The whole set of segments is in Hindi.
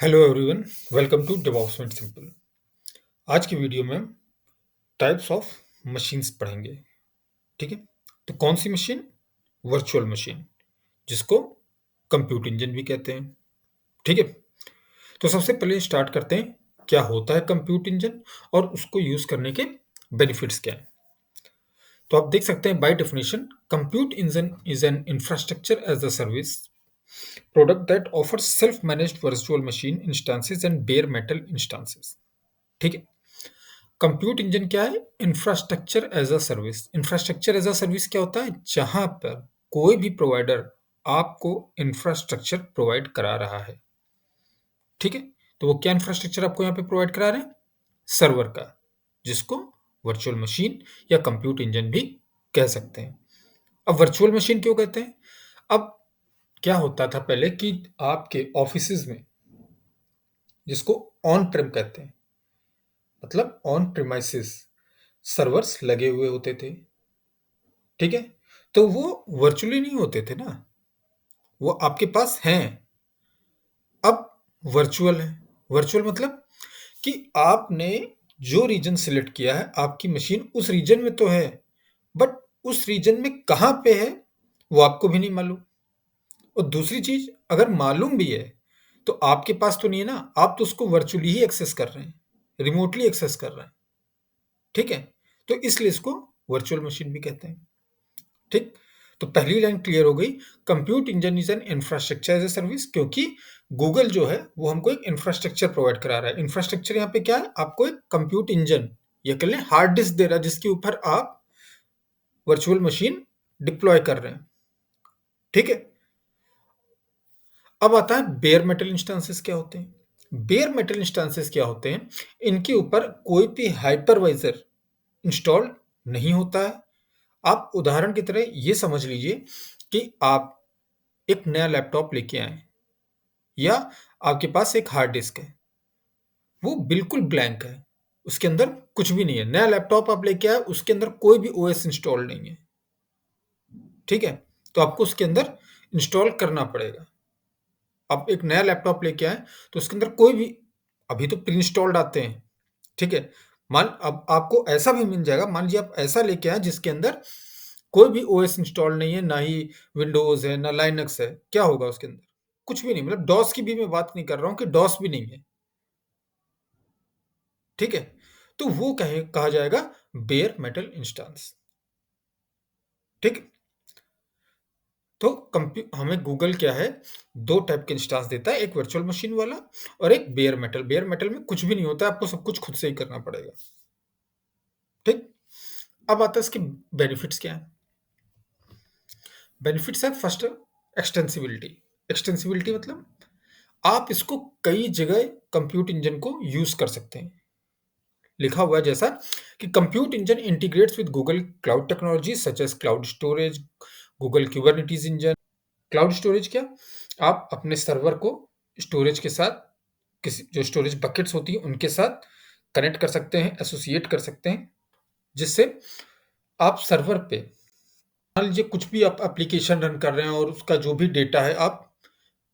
Hello everyone, welcome to DevOps made simple. आज की वीडियो में टाइप्स ऑफ मशीन्स पढ़ेंगे। ठीक है। तो कौन सी मशीन? वर्चुअल मशीन, जिसको कंप्यूट इंजन भी कहते हैं। ठीक है। तो सबसे पहले स्टार्ट करते हैं, क्या होता है कंप्यूट इंजन और उसको यूज करने के बेनिफिट्स क्या हैं। तो आप देख सकते हैं, by definition compute engine is an infrastructure as a service product that offers self managed virtual machine instances and bare metal instances. ठीक है। कंप्यूट इंजन क्या है? Infrastructure as a service. Infrastructure as a service क्या होता है? जहां पर कोई भी प्रोवाइडर आपको इंफ्रास्ट्रक्चर प्रोवाइड करा रहा है। ठीक है। तो वो क्या इंफ्रास्ट्रक्चर आपको यहाँ पे प्रोवाइड करा रहे हैं? सर्वर का, जिसको वर्चुअल मशीन या कंप्यूट इंजन भी कह सकते हैं। अब वर्चुअल मशीन क्यों कहते हैं? अब क्या होता था पहले कि आपके ऑफिसेज में, जिसको ऑन प्रेम कहते हैं, मतलब ऑन प्रीमाइसेस सर्वर्स लगे हुए होते थे। ठीक है। तो वो वर्चुअली नहीं होते थे ना, वो आपके पास हैं। अब वर्चुअल है। वर्चुअल मतलब कि आपने जो रीजन सिलेक्ट किया है, आपकी मशीन उस रीजन में तो है, बट उस रीजन में कहाँ पे है वो आपको भी नहीं मालूम। और दूसरी चीज, अगर मालूम भी है तो आपके पास तो नहीं है ना, आप तो उसको वर्चुअली ही एक्सेस कर रहे हैं, रिमोटली एक्सेस कर रहे हैं। ठीक है। तो इसलिए इसको वर्चुअल मशीन भी कहते हैं। ठीक। तो पहली लाइन क्लियर हो गई। Compute engine is an infrastructure as a service, क्योंकि गूगल जो है वो हमको एक इंफ्रास्ट्रक्चर प्रोवाइड करा रहा है। इंफ्रास्ट्रक्चर यहाँ पे क्या है? आपको एक कंप्यूट इंजन या कह लें हार्ड डिस्क दे रहा है, जिसके ऊपर आप वर्चुअल मशीन डिप्लॉय कर रहे हैं। ठीक है। अब आता है बेयर मेटल इंस्टांसेस क्या होते हैं। बेयर मेटल इंस्टांसेस क्या होते हैं? इनके ऊपर कोई भी हाइपरवाइजर इंस्टॉल नहीं होता है। आप उदाहरण की तरह ये समझ लीजिए कि आप एक नया लैपटॉप लेके आए, या आपके पास एक हार्ड डिस्क है, वो बिल्कुल ब्लैंक है, उसके अंदर कुछ भी नहीं है। नया लैपटॉप आप लेके आए, उसके अंदर कोई भी ओएस इंस्टॉल नहीं है। ठीक है। तो आपको उसके अंदर इंस्टॉल करना पड़ेगा। आप एक नया लैपटॉप लेके आए तो उसके अंदर कोई भी, अभी तो प्री इंस्टॉल्ड आते हैं। ठीक है। मान अब आपको ऐसा भी मिल जाएगा, मान लीजिए आप ऐसा लेके आए जिसके अंदर कोई भी ओएस इंस्टॉल नहीं है, ना ही विंडोज है, ना लाइनक्स है। क्या होगा उसके अंदर? कुछ भी नहीं। मतलब डॉस की भी मैं बात नहीं कर रहा हूं कि डॉस भी नहीं है। ठीक है। तो वो कहा जाएगा बेयर मेटल इंस्टांस। ठीक। तो हमें गूगल क्या है, दो टाइप के इंस्टांस देता है, एक वर्चुअल मशीन वाला और एक बेयर मेटल। बेयर मेटल में कुछ भी नहीं होता है, आपको सब कुछ खुद से ही करना पड़ेगा। ठीक। अब आता है इसके बेनिफिट्स क्या है। बेनिफिट्स है, फर्स्ट एक्सटेंसिबिलिटी। एक्सटेंसिबिलिटी मतलब आप इसको कई जगह कंप्यूट इंजन को यूज कर सकते हैं। लिखा हुआ है जैसा कि compute engine integrates with Google cloud technology such as cloud storage, Google Kubernetes engine. Cloud storage क्या? आप अपने सर्वर को स्टोरेज के साथ, किसी जो स्टोरेज बकेट्स होती है उनके साथ कनेक्ट कर सकते हैं, एसोसिएट कर सकते हैं, जिससे आप सर्वर पे मान लीजिए कुछ भी आप एप्लीकेशन रन कर रहे हैं और उसका जो भी डेटा है आप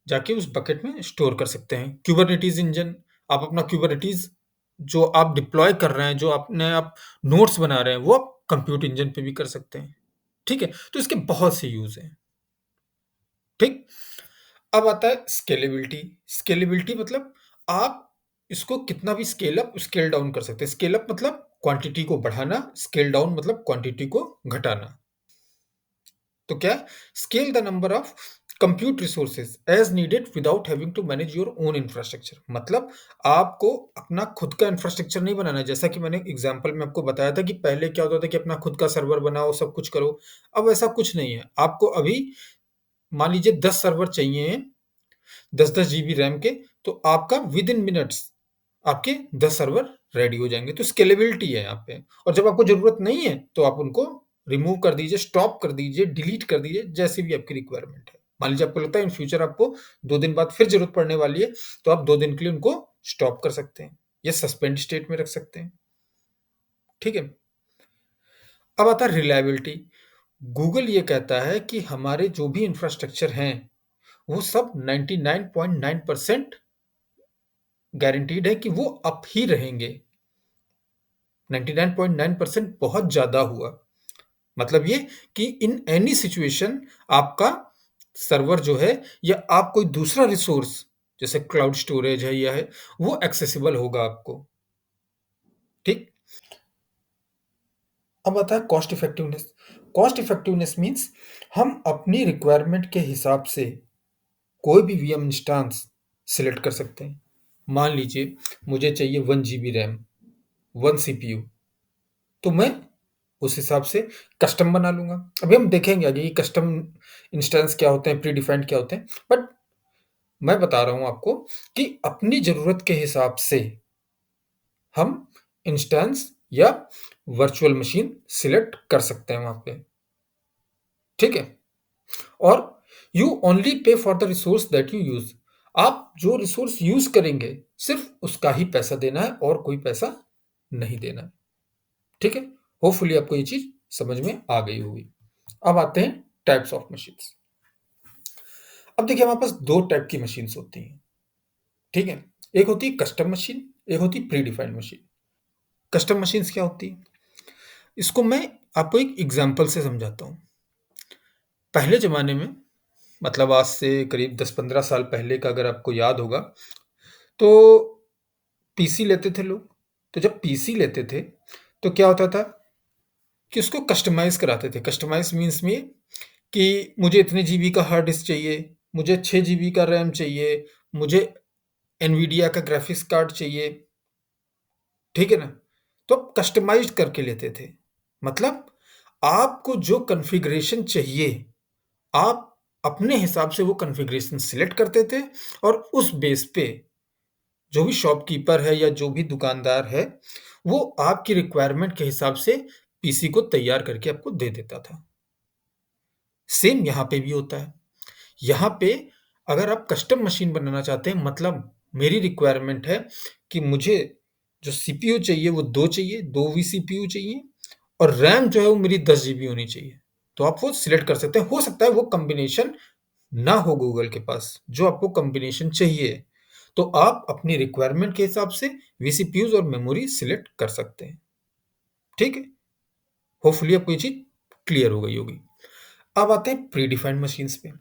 जाके उस बकेट में स्टोर कर सकते हैं। क्यूबरनेटीज इंजन, आप अपना क्यूबरनेटीज जो आप डिप्लॉय कर रहे हैं, जो अपने आप नोट्स बना रहे हैं, वो आप कंप्यूट इंजन पे भी कर सकते हैं। ठीक है। तो इसके बहुत से यूज हैं। ठीक। अब आता है स्केलेबिलिटी। स्केलेबिलिटी मतलब आप इसको कितना भी स्केल अप स्केल डाउन कर सकते हैं। स्केल अप मतलब क्वांटिटी को बढ़ाना, स्केल डाउन मतलब क्वांटिटी को घटाना। तो क्या? Scale the number of compute resources as needed without having to manage your own infrastructure. मतलब आपको अपना खुद का इंफ्रास्ट्रक्चर नहीं बनाना है। जैसा कि मैंने एग्जांपल में आपको बताया था कि पहले क्या होता था कि अपना खुद का सर्वर बनाओ, सब कुछ करो। अब ऐसा कुछ नहीं है। आपको अभी मान लीजिए 10 सर्वर चाहिए हैं, 10-10 जीबी रैम के, तो आपका विद इन मिनट्स आपके 10 सर्वर रेडी हो जाएंगे। तो स्केलेबिलिटी है यहाँ पे। और जब आपको जरूरत नहीं है तो आप उनको रिमूव कर दीजिए, स्टॉप कर दीजिए, डिलीट कर दीजिए, जैसी भी आपकी रिक्वायरमेंट है। मान लीजिए आपको लगता है इन फ्यूचर आपको 2 दिन बाद फिर जरूरत पड़ने वाली है, तो आप 2 दिन के लिए उनको स्टॉप कर सकते हैं या सस्पेंड स्टेट में रख सकते हैं। ठीक है। अब आता है रिलायबिलिटी। गूगल ये कहता है कि हमारे जो भी इंफ्रास्ट्रक्चर हैं वो सब 99.9% गारंटीड है कि वो अप ही रहेंगे। 99.9% बहुत ज़्यादा हुआ। मतलब ये कि इन एनी सिचुएशन आपका सर्वर जो है या आप कोई दूसरा रिसोर्स जैसे क्लाउड स्टोरेज है या है, वो एक्सेसिबल होगा आपको। ठीक? अब आता है cost effectiveness. Cost effectiveness means हम अपनी रिक्वायरमेंट के हिसाब से कोई भी वीएम इंस्टेंस सिलेक्ट कर सकते हैं। मान लीजिए मुझे चाहिए 1 जीबी रैम, 1 सीपीयू, तो मैं उस हिसाब से कस्टम बना लूँगा। अभी हम देखेंगे आगे ये कस्टम इंस्टेंस क्या होते हैं, प्री डिफाइंड क्या होते हैं, बट मैं बता रहा हूँ आपको कि अपनी ज़रूरत के हिसाब से हम इंस्टेंस या वर्चुअल मशीन सिलेक्ट कर सकते हैं वहाँ पे। ठीक है? और you only pay for the resource that you use. आप जो रिसोर्स यूज़ करेंगे, सिर्फ़ उसका ही पैसा देना है और कोई पैसा नहीं देना है। ठीक है? होपफुली आपको ये चीज़ समझ में आ गई होगी। अब आते हैं टाइप्स ऑफ मशीन्स। अब देखिए हमारे पास 2 टाइप की मशीन्स होती हैं। ठीक है? एक होती है कस्टम मशीन, एक होती है pre defined machine. Custom machines क्या होती है? इसको मैं आपको एक एग्ज़ाम्पल से समझाता हूँ। पहले ज़माने में मतलब आज से करीब 10-15 साल पहले का अगर आपको याद होगा, तो पीसी लेते थे लोग। तो जब पीसी लेते थे, तो क्या होता था कि उसको कस्टमाइज़ कराते थे। कस्टमाइज़ मीन्स में कि मुझे इतने जीबी का हार्ड डिस्क चाहिए, मुझे 6 जीबी का रैम चाहिए, मुझे एनवीडिया का ग्राफिक्स कार्ड चाहिए, ठीक है ना? तो आप कस्टमाइज़्ड करके लेते थे। मतलब आपको जो कॉन्फ़िगरेशन चाहिए, आप अपने हिसाब से वो कॉन्फ़िगरेशन सिलेक्ट करते थे और उस बेस पे जो भी शॉपकीपर है या जो भी दुकानदार है, वो आपकी रिक्वायरमेंट के हिसाब से पीसी को तैयार करके आपको दे देता था। सेम यहाँ पे भी होता है। यहाँ पे अगर आप कस्टम मशीन बनाना चाहते हैं मतलब मेरी रिक्वायरमेंट है कि मुझे जो सीपीयू चाहिए वो 2 चाहिए, 2 vCPU चाहिए और रैम जो है वो मेरी 10 जीबी होनी चाहिए। तो आप वो सिलेक्ट कर सकते हैं। हो सकता है वो कॉम्बिनेशन ना हो गूगल के पास, जो आपको कॉम्बिनेशन चाहिए। तो आप अपनी रिक्वायरमेंट के हिसाब से vCPUs और मेमोरी सिलेक्ट कर सकते हैं। ठीक है? होपफुली आपको ये चीज़ क्लियर हो गई होगी। अब आते हैं प्री डिफाइंड मशीन्स पे।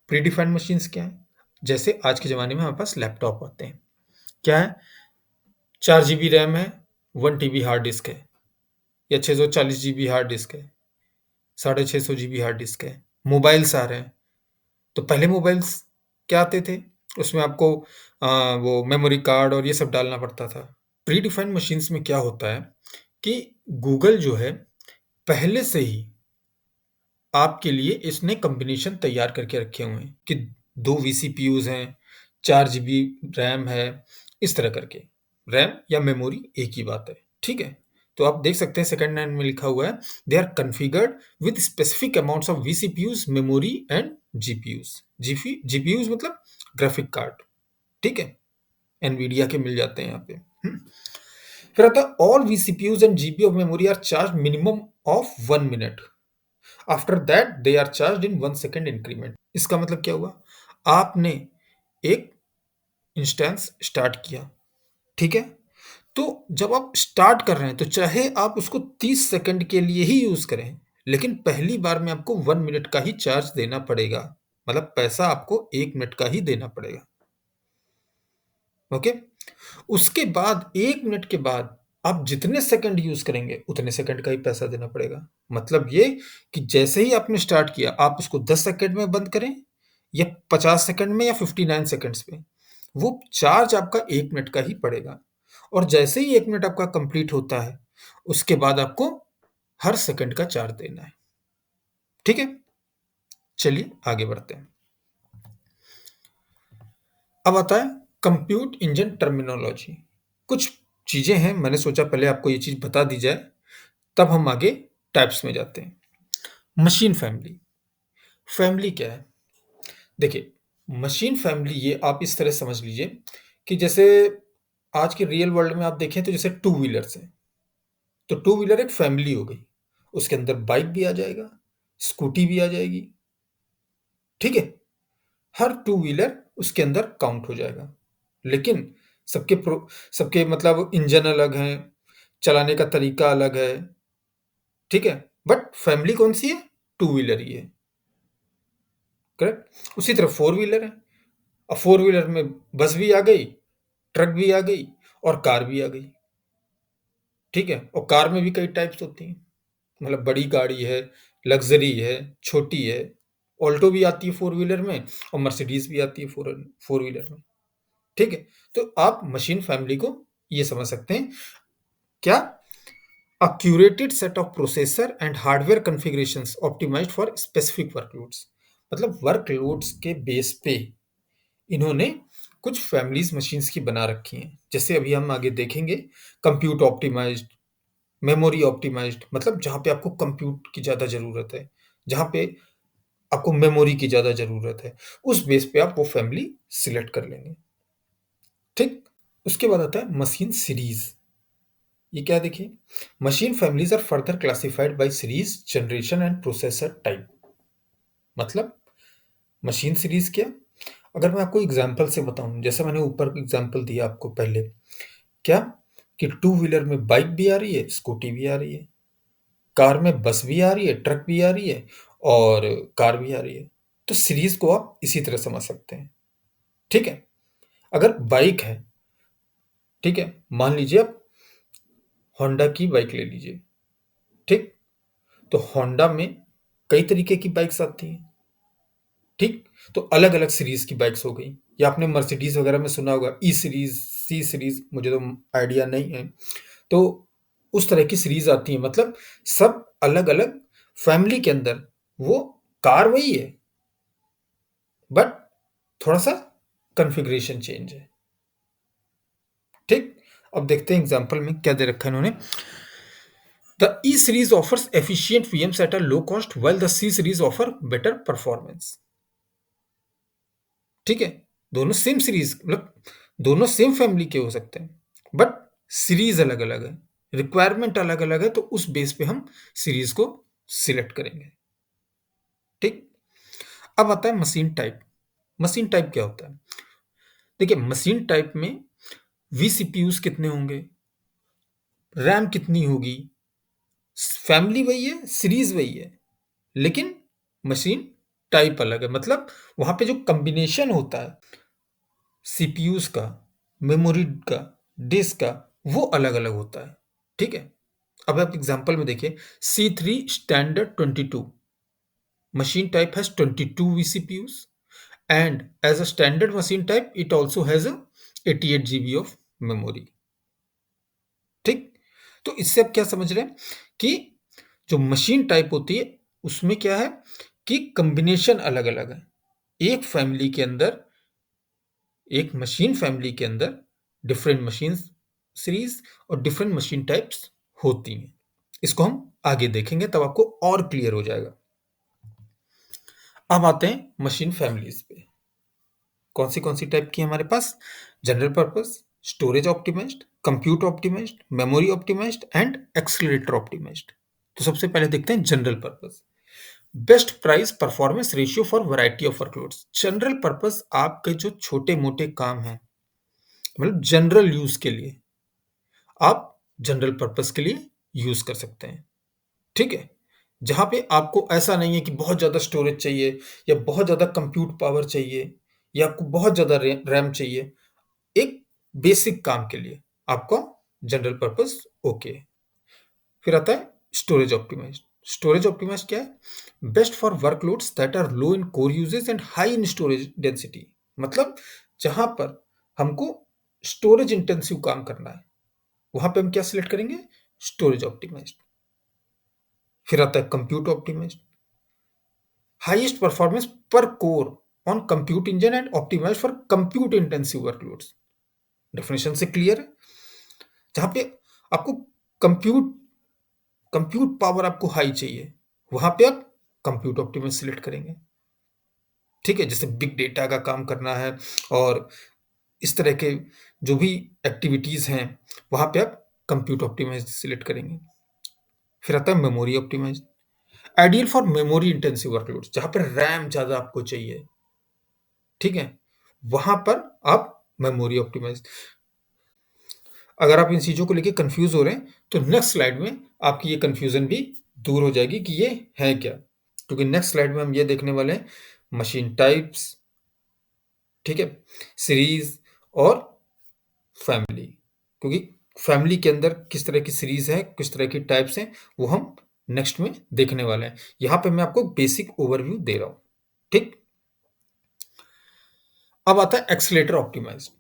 प्री डिफाइंड मशीन्स क्या है? जैसे आज के ज़माने में हमारे पास लैपटॉप आते हैं। क्या है? 4 जीबी रैम है, 1 टीबी हार्ड डिस्क है या 640 जीबी हार्ड डिस्क है, 650 जीबी हार्ड डिस्क है। मोबाइल्स आ रहे हैं। तो पहले मोबाइल्स क्या आते थे? उसमें आपको वो मेमोरी कार्ड और ये सब डालना पड़ता था। प्री डिफाइंड मशीन्स में क्या होता है कि गूगल जो है पहले से ही आपके लिए इसने कॉम्बिनेशन तैयार करके रखे हुए हैं कि 2 vCPUs हैं, 4 जीबी रैम है, इस तरह करके। रैम या मेमोरी एक ही बात है, ठीक है? तो आप देख सकते हैं सेकंड लाइन में लिखा हुआ है, "they are configured with specific amounts of vCPUs, memory and GPUs." GPUs मतलब ग्राफिक कार्ड, ठीक है? एनवीडिया के मिल जाते हैं यहाँ पे। फिर आता है, "all vCPUs and GB of memory are charged minimum of 1 minute. After that they are charged in 1 second increment." इसका मतलब क्या हुआ? आपने एक इंस्टेंस स्टार्ट किया, ठीक है? तो जब आप स्टार्ट कर रहे हैं, तो चाहे आप उसको 30 सेकंड के लिए ही यूज़ करें, लेकिन पहली बार में आपको 1 मिनट का ही चार्ज देना पड़ेगा। मतलब पैसा आपको 1 मिनट का ही देना पड़ेगा। ओके? उसके बाद 1 मिनट के बाद आप जितने सेकंड यूज़ करेंगे, उतने सेकंड का ही पैसा देना पड़ेगा। मतलब ये कि जैसे ही आपने स्टार्ट किया, आप उसको 10 सेकंड में बंद करें या 50 सेकंड में या 59 सेकंड्स में, वो चार्ज आपका 1 मिनट का ही पड़ेगा। और जैसे ही 1 मिनट आपका कंप्लीट होता है, उसके बाद आपको हर सेकंड का चार्ज देना है। ठीक है? चलिए आगे बढ़ते हैं। अब आता है कंप्यूट इंजन टर्मिनोलॉजी। कुछ चीज़ें हैं, मैंने सोचा पहले आपको ये चीज़ बता दी जाए, तब हम आगे टाइप्स में जाते हैं। Machine family. फैमिली क्या है? देखिए, मशीन फैमिली ये आप इस तरह समझ लीजिए कि जैसे आज के रियल वर्ल्ड में आप देखें तो जैसे टू व्हीलर्स हैं। तो टू व्हीलर एक फैमिली हो गई। उसके अंदर बाइक भी आ जाएगा, स्कूटी भी आ जाएगी, ठीक है? हर टू व्हीलर उसके अंदर काउंट हो जाएगा। लेकिन सबके प्रो सबके मतलब इंजन अलग हैं, चलाने का तरीका अलग है, ठीक है? बट फैमिली कौन-सी है? टू व्हीलर ही है, करेक्ट? उसी तरह फोर व्हीलर है। अब फोर व्हीलर में बस भी आ गई, ट्रक भी आ गई और कार भी आ गई, ठीक है? और कार में भी कई टाइप्स होती हैं, मतलब बड़ी गाड़ी है, लग्ज़री है, छोटी है, ऑल्टो भी आती है फोर व्हीलर में और मर्सिडीज़ भी आती है फोर फोर व्हीलर में, ठीक है? तो आप मशीन फैमिली को ये समझ सकते हैं, क्या? A curated set of processor and hardware configurations optimized for specific workloads। मतलब वर्कलोड्स के बेस पे इन्होंने कुछ फैमिलीज मशीन्स की बना रखी हैं, जैसे अभी हम आगे देखेंगे। कंप्यूट ऑप्टिमाइज्ड, मेमोरी ऑप्टिमाइज्ड, मतलब जहाँ पे आपको कंप्यूट की ज़्यादा ज़रूरत है, जहाँ पे आपको मेमोरी की ज़्यादा ज़रूरत है, उस बेस पे आप वो फैमिली सिलेक्ट कर लेंगे, ठीक? उसके बाद आता है मशीन सीरीज। ये क्या देखिए, machine families are further classified by series, generation and processor type. मतलब मशीन सीरीज क्या? अगर मैं आपको एग्जांपल से बताऊं, जैसे मैंने ऊपर एग्जांपल दिया आपको पहले, क्या कि टू व्हीलर में बाइक भी आ रही है, स्कूटी भी आ रही है, कार में बस भी आ रही है, ट्रक भी आ रही है और कार भी आ रही है। तो सीरीज को आप इसी तरह समझ सकते हैं, ठीक है? अगर बाइक है, ठीक है, मान लीजिए आप होंडा की बाइक ले लीजिए, ठीक? तो होंडा में कई तरीके की बाइक्स आती हैं, ठीक? तो अलग अलग सीरीज की बाइक्स हो गई, या आपने मर्सिडीज वगैरह में सुना होगा ई सीरीज, सी सीरीज, मुझे तो आइडिया नहीं है। तो उस तरह की सीरीज आती है, मतलब सब अलग अलग फैमिली के अंदर वो कार वही है, बट थोड़ा सा कन्फिग्रेशन चेंज है, ठीक? अब देखते हैं एग्जांपल में क्या दे रखा है इन्होंने। The E series offers efficient VMs at a low cost, while the C series offer better performance। ठीक है, दोनों सेम सीरीज, मतलब दोनों सेम फैमिली के हो सकते हैं, बट सीरीज अलग अलग है, रिक्वायरमेंट अलग अलग है, तो उस बेस पे हम सीरीज को सिलेक्ट करेंगे, ठीक? अब आता है मशीन टाइप। मशीन टाइप क्या होता है? देखिए, मशीन टाइप में वी सीपीयूज कितने होंगे, रैम कितनी होगी, फैमिली वही है, सीरीज वही है, लेकिन मशीन टाइप अलग है। मतलब वहां पे जो कॉम्बिनेशन होता है सीपीयूज का, मेमोरी का, डिस्क का, वो अलग अलग होता है, ठीक है? अब आप एग्जांपल में देखिए, C3 standard 22 machine type has 22 vCPUs, and as a standard machine type it also has a 88 GB of memory, ठीक? तो इससे आप क्या समझ रहे हैं कि जो मशीन टाइप होती है उसमें क्या है कि कॉम्बिनेशन अलग अलग है। एक फैमिली के अंदर, एक मशीन फैमिली के अंदर डिफरेंट मशीन सीरीज और डिफरेंट मशीन टाइप्स होती हैं। इसको हम आगे देखेंगे, तब आपको और क्लियर हो जाएगा। अब आते हैं मशीन फैमिलीज पे। कौन सी टाइप की है हमारे पास? General purpose, storage optimised, compute optimised, memory optimised and accelerator optimised. तो सबसे पहले देखते हैं general purpose. Best price performance ratio for variety of workloads. General purpose आपके जो छोटे मोटे काम हैं, मतलब जनरल यूज के लिए, आप जनरल पर्पस के लिए यूज कर सकते हैं, ठीक है? जहां पे आपको ऐसा नहीं है कि बहुत ज्यादा स्टोरेज चाहिए या बहुत ज्यादा कंप्यूट पावर चाहिए या आपको बहुत ज्यादा रैम चाहिए, एक बेसिक काम के लिए आपका जनरल पर्पस ओके है। फिर आता है स्टोरेज ऑप्टिमाइज्ड। स्टोरेज ऑप्टिमाइज्ड क्या है? Best for workloads that are low in core usages and high in storage density. मतलब जहां पर हमको स्टोरेज इंटेंसिव काम करना है, वहां पे हम क्या सिलेक्ट करेंगे? Storage optimised. फिर आता है compute optimised. Highest performance per core on compute engine and optimise for compute intensive workloads. Definition से क्लियर है, जहां पे आपको कंप्यूट कंप्यूट पावर आपको हाई चाहिए, वहां पे आप कंप्यूट ऑप्टिमाइज सिलेक्ट करेंगे, ठीक है? जैसे बिग डेटा का काम करना है और इस तरह के जो भी एक्टिविटीज हैं, वहां पे आप कंप्यूट ऑप्टिमाइज सिलेक्ट करेंगे। फिर आता है memory optimise. Ideal for memory intensive workloads, जहां पर रैम ज्यादा आपको चाहिए, ठीक है? वहां पर आप मेमोरी ऑप्टिमाइज। अगर आप इन चीज़ों को लेके कन्फ्यूज़ हो रहे हैं, तो नेक्स्ट स्लाइड में आपकी ये कन्फ्यूज़न भी दूर हो जाएगी कि ये है क्या? क्योंकि नेक्स्ट स्लाइड में हम ये देखने वाले हैं मशीन टाइप्स, ठीक है? सीरीज़ और फैमिली। क्योंकि फैमिली के अंदर किस तरह की सीरीज़ है, किस तरह की टाइप्स हैं, वो हम नेक्स्ट में देखने वाले हैं। यहाँ पे मैं आपको बेसिक ओवरव्यू दे रहा हूँ, ठीक? अब आता है accelerator optimised.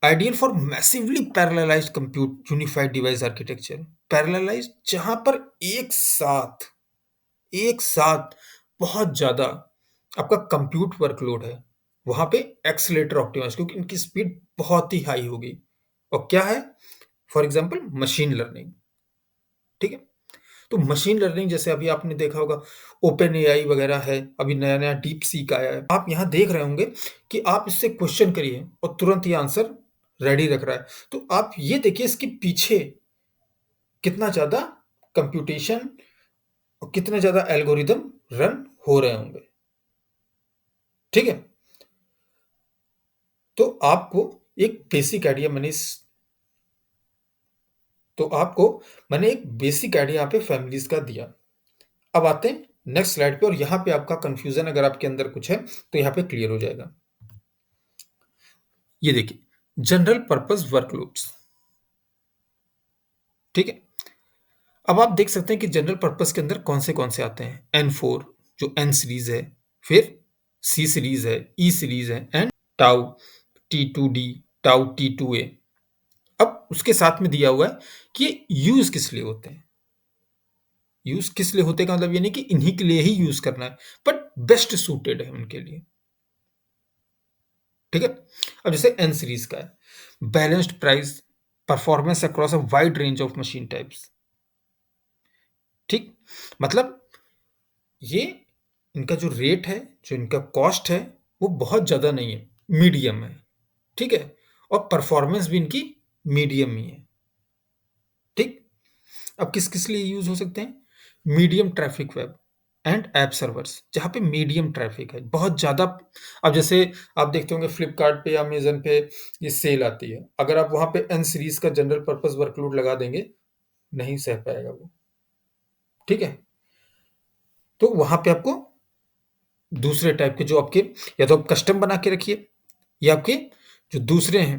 Ideal for massively parallelised compute unified device architecture. Parallelised जहाँ पर एक साथ बहुत ज़्यादा आपका कंप्यूट वर्कलोड है, वहाँ पे एक्सेलेरेटर ऑप्टिमाइज़, क्योंकि इनकी स्पीड बहुत ही हाई होगी। और क्या है? फॉर एग्ज़ाम्पल मशीन लर्निंग, ठीक है? तो मशीन लर्निंग जैसे अभी आपने देखा होगा ओपन एआई वगैरह है, अभी नया-नया डीप सीक आया है। आप यहाँ देख रहे होंगे कि आप इससे क्वेश्चन करिए और तुरंत ये आंसर रेडी रख रहा है। तो आप ये देखिए इसके पीछे कितना ज़्यादा कंप्यूटेशन और कितने ज़्यादा एल्गोरिदम रन हो रहे होंगे, ठीक है? तो आपको एक बेसिक आइडिया तो आपको मैंने एक बेसिक आइडिया यहाँ पे फैमिलीज़ का दिया। अब आते हैं नेक्स्ट स्लाइड पे और यहाँ पे आपका कंफ्यूजन अगर आपके अंदर कुछ है तो यहाँ पे क्लियर हो जाएगा। ये देखिए जनरल पर्पस वर्कलोड्स, ठीक है? अब आप देख सकते हैं कि जनरल पर्पस के अंदर कौन से आते हैं। N4 जो N सीरीज है, फिर C सीरीज है, E सीरीज है and tau T2D, Tau T2A। अब उसके साथ में दिया हुआ है कि ये यूज किस लिए होते हैं। यूज किस लिए होते हैं का मतलब ये नहीं कि इन्हीं के लिए ही यूज करना है, बट बेस्ट सूटेड है उनके लिए, ठीक है? अब जैसे एन सीरीज का है balanced price performance across a wide range of machine types, ठीक? मतलब ये इनका जो रेट है, जो इनका कॉस्ट है, वो बहुत ज़्यादा नहीं है, मीडियम है, ठीक है? और परफॉर्मेंस भी इनकी मीडियम ही है, ठीक? अब किस-किस लिए यूज़ हो सकते हैं? Medium traffic web and app servers, जहाँ पे मीडियम ट्रैफिक है, बहुत ज़्यादा। अब जैसे आप देखते होंगे फ्लिपकार्ट पे, अमेज़न पे ये सेल आती है, अगर आप वहाँ पे एन सीरीज़ का जनरल पर्पस वर्कलोड लगा देंगे, नहीं सह पाएगा वो, ठीक है? तो वहाँ पे आपको दूसरे टाइप के जो आपके या तो आप कस्टम बना के रखिए या आपके जो दूसरे हैं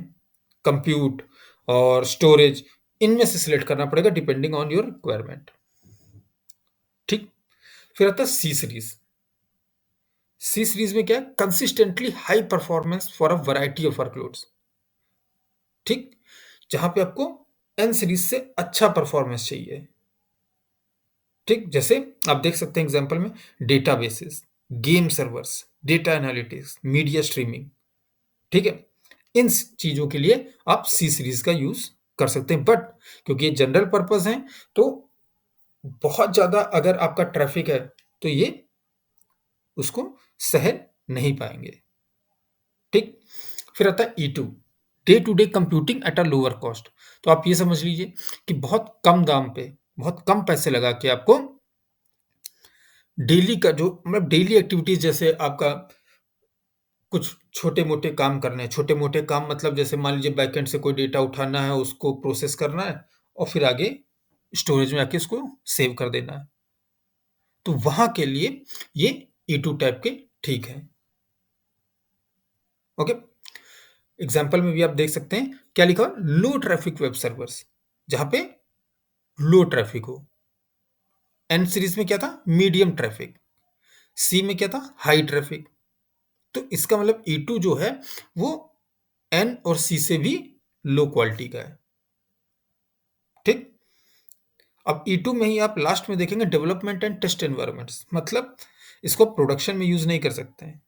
कंप्यूट और स्टोरेज, इनमें से सिलेक्ट करना पड़ेगा डिपेंडिंग ऑन योर रिक्वायरमेंट, ठीक? फिर आता है सी सीरीज। सी सीरीज में क्या है? Consistently high performance for a variety of workloads, ठीक? जहां पे आपको एन सीरीज से अच्छा परफॉर्मेंस चाहिए, ठीक? जैसे आप देख सकते हैं एग्जांपल में databases, game servers, data analytics, media streaming, ठीक है? इन चीजों के लिए आप सी सीरीज का यूज कर सकते हैं, बट क्योंकि ये जनरल पर्पस है तो बहुत ज्यादा अगर आपका ट्रैफिक है तो ये उसको सह नहीं पाएंगे, ठीक? फिर आता है E two, day to day computing at a lower cost. तो आप ये समझ लीजिए कि बहुत कम दाम पे, बहुत कम पैसे लगा के आपको डेली का जो मतलब डेली एक्टिविटीज, जैसे आपका कुछ छोटे-मोटे काम करने हैं। छोटे-मोटे काम मतलब जैसे मान लीजिए बैकएंड से कोई डेटा उठाना है, उसको प्रोसेस करना है और फिर आगे स्टोरेज में आके उसको सेव कर देना है। तो वहाँ के लिए ये ई2 टाइप के ठीक है। ओके? एग्ज़ाम्पल में भी आप देख सकते हैं, क्या लिखा हुआ है? लो ट्रैफिक वेब सर्वर्स, जहाँ पे लो ट्रैफिक हो। एन सीरीज़ में क्या था? Medium traffic. सी में क्या था? High traffic. तो इसका मतलब ई2 जो है, वो एन और सी से भी लो क्वालिटी का है। ठीक? अब ई2 में ही आप लास्ट में देखेंगे डेवलपमेंट एंड टेस्ट एनवायरनमेंट्स, मतलब इसको प्रोडक्शन में यूज़ नहीं कर सकते हैं।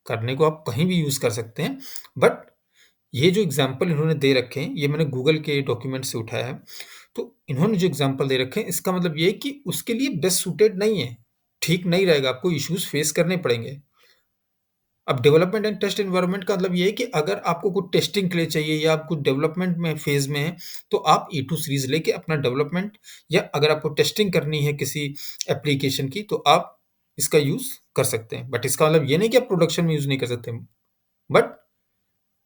करने को आप कहीं भी यूज़ कर सकते हैं, बट ये जो एग्ज़ाम्पल इन्होंने दे रखे हैं, ये मैंने गूगल के डॉक्यूमेंट से उठाया है। तो इन्होंने जो एग्ज़ाम्पल दे रखे हैं, इसका मतलब ये है कि उसके लिए बेस्ट सूटेड नहीं है, ठीक नहीं रहेगा, आपको इश्यूज़ फेस करने पड़ेंगे। अब डेवलपमेंट एंड टेस्ट एनवायरनमेंट का मतलब ये है कि अगर आपको कुछ टेस्टिंग के लिए चाहिए या आप कुछ डेवलपमेंट में फेज़ में हैं, तो आप ई2 सीरीज़ लेके अपना डेवलपमेंट या अगर आपको टेस्टिंग करनी है किसी एप्लीकेशन की, तो आप इसका यूज़ कर सकते हैं। बट इसका मतलब ये नहीं कि आप प्रोडक्शन में यूज़ नहीं कर सकते। बट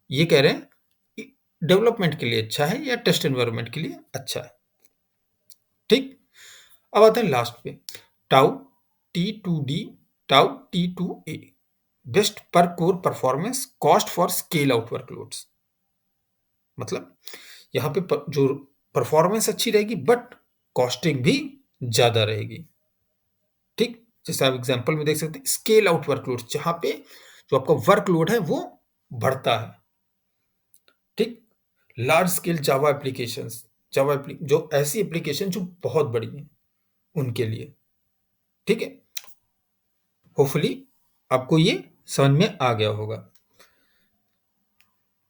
ये कह रहे हैं डेवलपमेंट के लिए अच्छा है या टेस्ट एनवायरनमेंट के लिए अच्छा है। ठीक। अब आते हैं लास्ट पे, Tau T2D, Tau T2A, best per core performance cost for scale out workloads. मतलब यहाँ पे जो परफॉर्मेंस अच्छी रहेगी बट कॉस्टिंग भी ज्यादा रहेगी। ठीक, जैसे आप एग्जांपल में देख सकते हैं, स्केल आउट वर्कलोड, जहां पे जो आपका वर्कलोड है वो बढ़ता है। ठीक, लार्ज स्केल जावा एप्लीकेशंस, जो ऐसी एप्लीकेशन जो बहुत बड़ी हैं उनके लिए। ठीक है, होपफुली आपको ये समझ में आ गया होगा।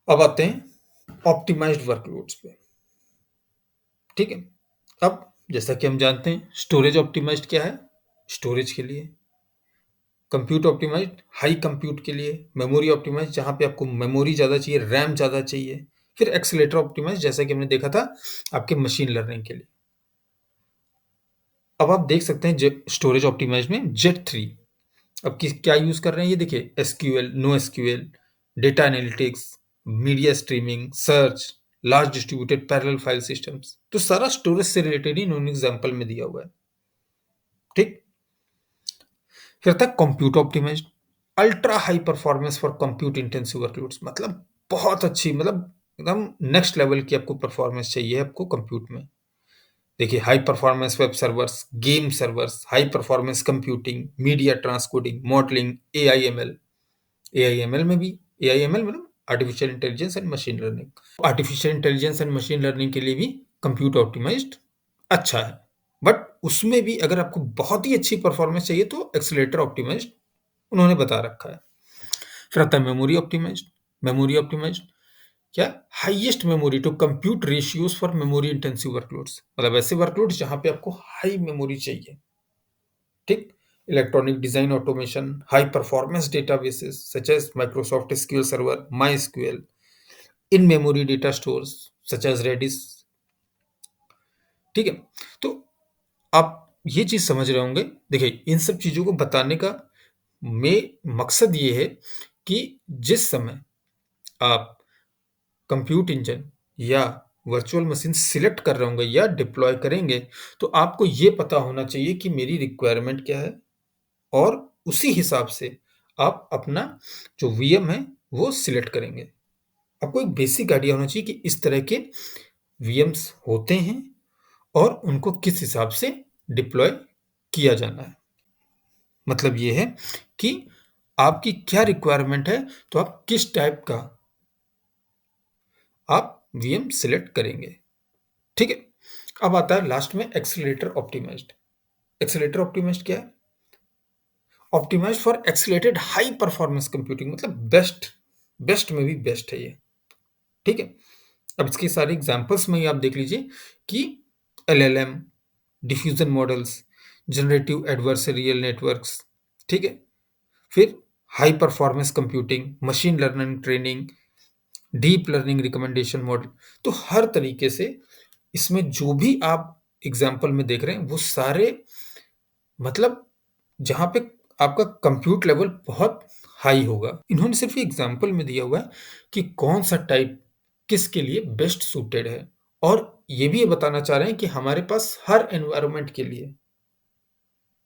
अब आते हैं ऑप्टिमाइज्ड वर्कलोड्स पे। ठीक है, अब जैसा कि हम जानते हैं स्टोरेज ऑप्टिमाइज्ड क्या है, स्टोरेज के लिए। कंप्यूट ऑप्टिमाइज्ड हाई कंप्यूट के लिए। मेमोरी ऑप्टिमाइज्ड जहां पे आपको मेमोरी ज्यादा चाहिए, रैम ज्यादा चाहिए। फिर एक्सेलेटर ऑप्टिमाइज्ड जैसा कि हमने देखा था आपके मशीन लर्निंग के लिए। अब आप देख सकते हैं स्टोरेज ऑप्टिमाइज्ड में जेट थ्री। अब किस क्या यूज कर रहे हैं, ये देखिए, SQL, no SQL, data analytics, media streaming, search, large distributed parallel file systems. तो सारा स्टोरेज से रिलेटेड ही इन्होंने एग्जांपल में दिया हुआ है। ठीक, फिर था compute optimised, ultra high performance for compute intensive workloads. मतलब बहुत अच्छी, मतलब एकदम नेक्स्ट लेवल की आपको परफॉर्मेंस चाहिए आपको कंप्यूट में। देखिए, high performance web servers, game servers, high performance computing, media transcoding, modelling, AIML. AIML में भी, एआईएमएल मतलब artificial intelligence and machine learning. Artificial intelligence and machine learning के लिए भी कंप्यूट ऑप्टिमाइज्ड अच्छा है, बट उसमें भी अगर आपको बहुत ही अच्छी परफॉर्मेंस चाहिए तो एक्सेलेरेटर ऑप्टिमाइज्ड उन्होंने बता रखा है। फिर आता है मेमोरी ऑप्टिमाइज्ड। मेमोरी ऑप्टिमाइज्ड क्या, highest memory to compute ratios for memory intensive workloads. मतलब ऐसे वर्कलोड्स जहां पे आपको हाई मेमोरी चाहिए। ठीक, electronic design automation, high performance databases such as Microsoft SQL server, my SQL, in memory data stores such as Redis. ठीक है, तो आप ये चीज समझ रहे होंगे। देखिए, इन सब चीजों को बताने का में मकसद ये है कि जिस समय आप कंप्यूट इंजन या वर्चुअल मशीन सिलेक्ट कर रहे होंगे या डिप्लॉय करेंगे, तो आपको ये पता होना चाहिए कि मेरी रिक्वायरमेंट क्या है, और उसी हिसाब से आप अपना जो वीएम है वो सिलेक्ट करेंगे। आपको एक बेसिक आइडिया होना चाहिए कि इस तरह के वीएम्स होते हैं और उनको किस हिसाब से डिप्लॉय किया जाना है। मतलब ये है कि आपकी क्या रिक्वायरमेंट है, तो आप किस टाइप का आप वीएम सिलेक्ट करेंगे। ठीक है, अब आता है लास्ट में एक्सेलेरेटर ऑप्टिमाइज्ड। एक्सेलेरेटर ऑप्टिमाइज्ड क्या है, optimised for accelerated high performance computing. मतलब बेस्ट, बेस्ट में भी बेस्ट है ये। ठीक है, अब इसके सारे एग्जांपल्स में ही आप देख लीजिए कि LLM, diffusion models, generative adversarial networks. ठीक है, फिर high performance computing, machine learning training, deep learning recommendation model. तो हर तरीके से इसमें जो भी आप एग्जाम्पल में देख रहे हैं वो सारे, मतलब जहां पे आपका कंप्यूट लेवल बहुत हाई होगा। इन्होंने सिर्फ एग्जाम्पल में दिया हुआ है कि कौन सा टाइप किसके लिए बेस्ट सूटेड है, और ये भी ये बताना चाह रहे हैं कि हमारे पास हर एनवायरनमेंट के लिए,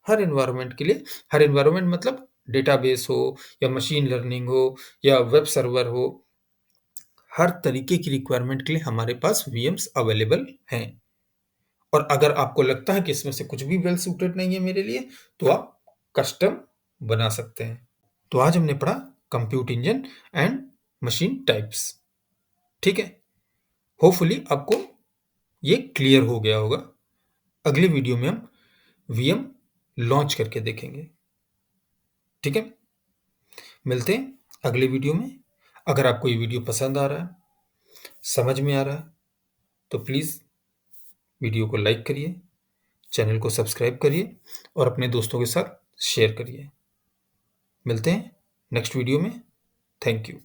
हर एनवायरनमेंट के लिए, हर एनवायरनमेंट मतलब डेटाबेस हो या मशीन लर्निंग हो या वेब सर्वर हो, हर तरीके की रिक्वायरमेंट के लिए हमारे पास वीएम्स अवेलेबल हैं। और अगर आपको लगता है कि इसमें से कुछ भी वेल सूटेड नहीं है मेरे लिए, तो आप कस्टम बना सकते हैं। तो आज हमने पढ़ा compute engine and machine types. ठीक है, होपफुली आपको ये क्लियर हो गया होगा। अगले वीडियो में हम वीएम लॉन्च करके देखेंगे। ठीक है, मिलते हैं अगले वीडियो में। अगर आपको ये वीडियो पसंद आ रहा है, समझ में आ रहा है, तो प्लीज़ वीडियो को लाइक करिए, चैनल को सब्सक्राइब करिए और अपने दोस्तों के साथ शेयर करिए। मिलते हैं नेक्स्ट वीडियो में। Thank you.